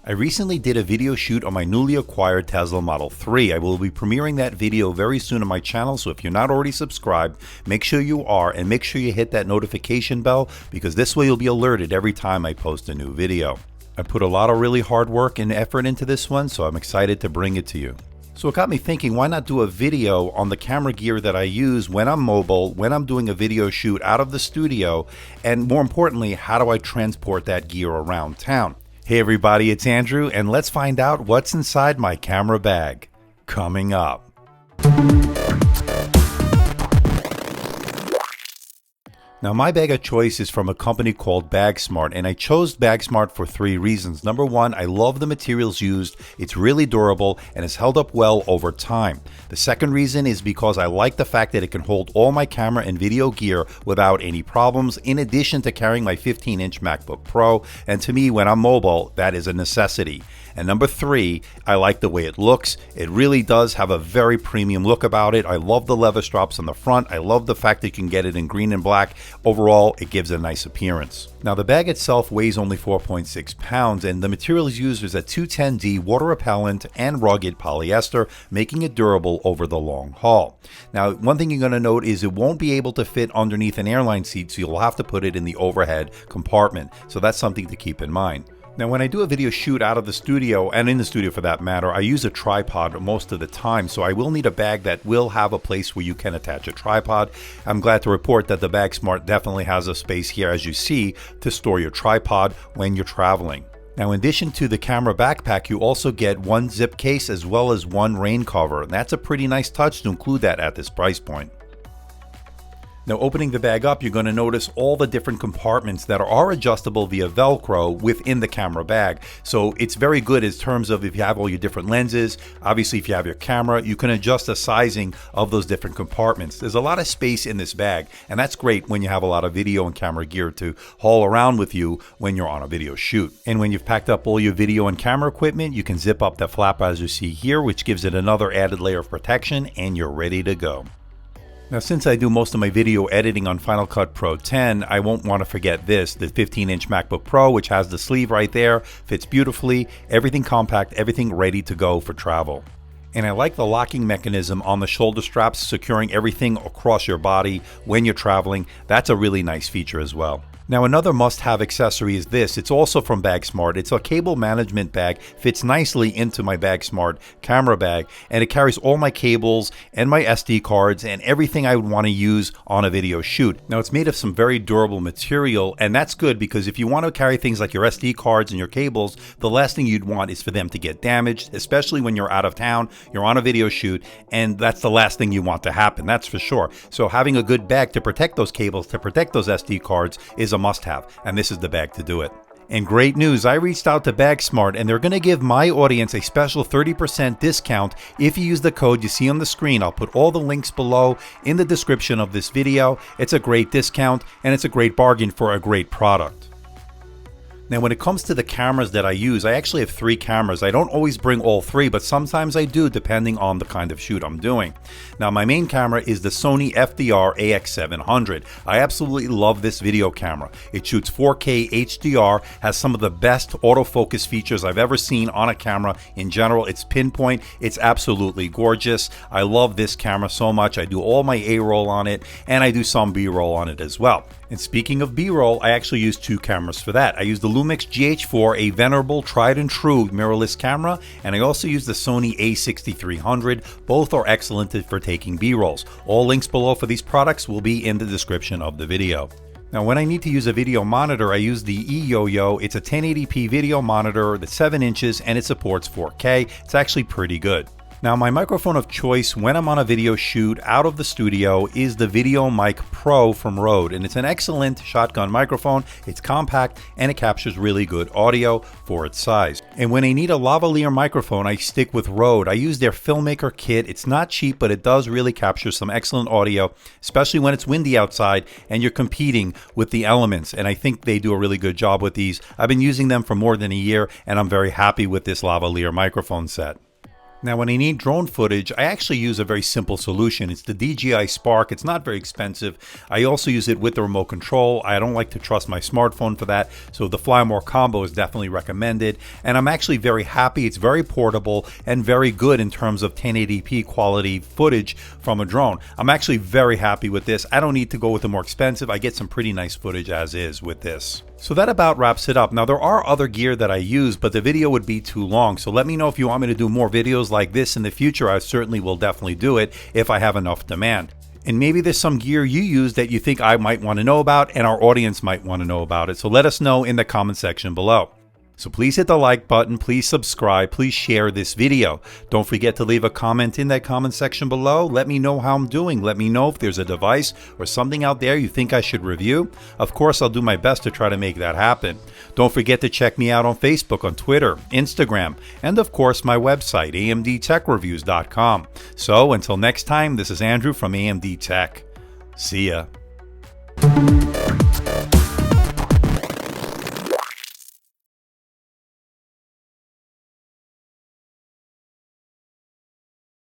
I recently did a video shoot on my newly acquired Tesla Model 3. I will be premiering that video very soon on my channel, so if you're not already subscribed, make sure you are, and make sure you hit that notification bell, because this way you'll be alerted every time I post a new video. I put a lot of really hard work and effort into this one, so I'm excited to bring it to you. So it got me thinking, why not do a video on the camera gear that I use when I'm mobile, when I'm doing a video shoot out of the studio, and more importantly, how do I transport that gear around town? Hey everybody, it's Andrew, and let's find out what's inside my camera bag. Coming up. Now, my bag of choice is from a company called BagSmart, and I chose BagSmart for three reasons. Number one, I love the materials used. It's really durable and has held up well over time. The second reason is because I like the fact that it can hold all my camera and video gear without any problems, in addition to carrying my 15-inch MacBook Pro, and to me, when I'm mobile, that is a necessity. And number three, I like the way it looks. It really does have a very premium look about it. I love the leather straps on the front. I love the fact that you can get it in green and black. Overall, it gives a nice appearance. Now, the bag itself weighs only 4.6 pounds, and the materials used is a 210D water repellent and rugged polyester, making it durable over the long haul. Now, one thing you're going to note is it won't be able to fit underneath an airline seat, so you'll have to put it in the overhead compartment. So that's something to keep in mind. Now, when I do a video shoot out of the studio, and in the studio for that matter, I use a tripod most of the time, so I will need a bag that will have a place where you can attach a tripod. I'm glad to report that the BagSmart definitely has a space here, as you see, to store your tripod when you're traveling. Now, in addition to the camera backpack, you also get one zip case as well as one rain cover, and that's a pretty nice touch to include that at this price point. Now, opening the bag up, you're going to notice all the different compartments that are adjustable via Velcro within the camera bag. So it's very good in terms of if you have all your different lenses. Obviously, if you have your camera, you can adjust the sizing of those different compartments. There's a lot of space in this bag, and that's great when you have a lot of video and camera gear to haul around with you when you're on a video shoot. And when you've packed up all your video and camera equipment, you can zip up the flap as you see here, which gives it another added layer of protection, and you're ready to go. Now, since I do most of my video editing on Final Cut Pro 10, I won't want to forget this, the 15-inch MacBook Pro, which has the sleeve right there, fits beautifully, everything compact, everything ready to go for travel. And I like the locking mechanism on the shoulder straps, securing everything across your body when you're traveling. That's a really nice feature as well. Now, another must-have accessory is this. It's also from BagSmart. It's a cable management bag, fits nicely into my BagSmart camera bag, and it carries all my cables and my SD cards and everything I would want to use on a video shoot. Now, it's made of some very durable material, and that's good because if you want to carry things like your SD cards and your cables, the last thing you'd want is for them to get damaged, especially when you're out of town, you're on a video shoot, and that's the last thing you want to happen, that's for sure. So having a good bag to protect those cables, to protect those SD cards is a must-have, and this is the bag to do it. And great news, I reached out to BagSmart, and they're going to give my audience a special 30% discount if you use the code you see on the screen. I'll put all the links below in the description of this video. It's a great discount, and it's a great bargain for a great product. Now, when it comes to the cameras that I use, I actually have three cameras. I don't always bring all three, but sometimes I do, depending on the kind of shoot I'm doing. Now, my main camera is the Sony FDR AX700. I absolutely love this video camera. It shoots 4K HDR, has some of the best autofocus features I've ever seen on a camera in general. It's pinpoint. It's absolutely gorgeous. I love this camera so much. I do all my A-roll on it, and I do some B-roll on it as well. And speaking of B-roll, I actually use two cameras for that. I use the Lumix GH4, a venerable, tried and true mirrorless camera, and I also use the Sony a6300. Both are excellent for taking B-rolls. All links below for these products will be in the description of the video. Now, when I need to use a video monitor, I use the eYoYo. It's a 1080p video monitor that's 7 inches and it supports 4K. It's actually pretty good. Now, my microphone of choice when I'm on a video shoot out of the studio is the VideoMic Pro from Rode, and it's an excellent shotgun microphone. It's compact and it captures really good audio for its size. And when I need a lavalier microphone, I stick with Rode. I use their Filmmaker kit. It's not cheap, but it does really capture some excellent audio, especially when it's windy outside and you're competing with the elements. And I think they do a really good job with these. I've been using them for more than a year, and I'm very happy with this lavalier microphone set. Now, when I need drone footage, I actually use a very simple solution. It's the DJI Spark. It's not very expensive. I also use it with the remote control. I don't like to trust my smartphone for that, so the Fly More combo is definitely recommended. And I'm actually very happy. It's very portable and very good in terms of 1080p quality footage from a drone. I'm actually very happy with this. I don't need to go with the more expensive. I get some pretty nice footage as is with this. So that about wraps it up. Now, there are other gear that I use, but the video would be too long. So let me know if you want me to do more videos like this in the future. I certainly will definitely do it if I have enough demand. And maybe there's some gear you use that you think I might want to know about and our audience might want to know about it. So let us know in the comment section below. So please hit the like button, please subscribe, please share this video. Don't forget to leave a comment in that comment section below. Let me know how I'm doing. Let me know if there's a device or something out there you think I should review. Of course, I'll do my best to try to make that happen. Don't forget to check me out on Facebook, on Twitter, Instagram, and of course my website, AMDtechreviews.com. So until next time, this is Andrew from AMD Tech. See ya.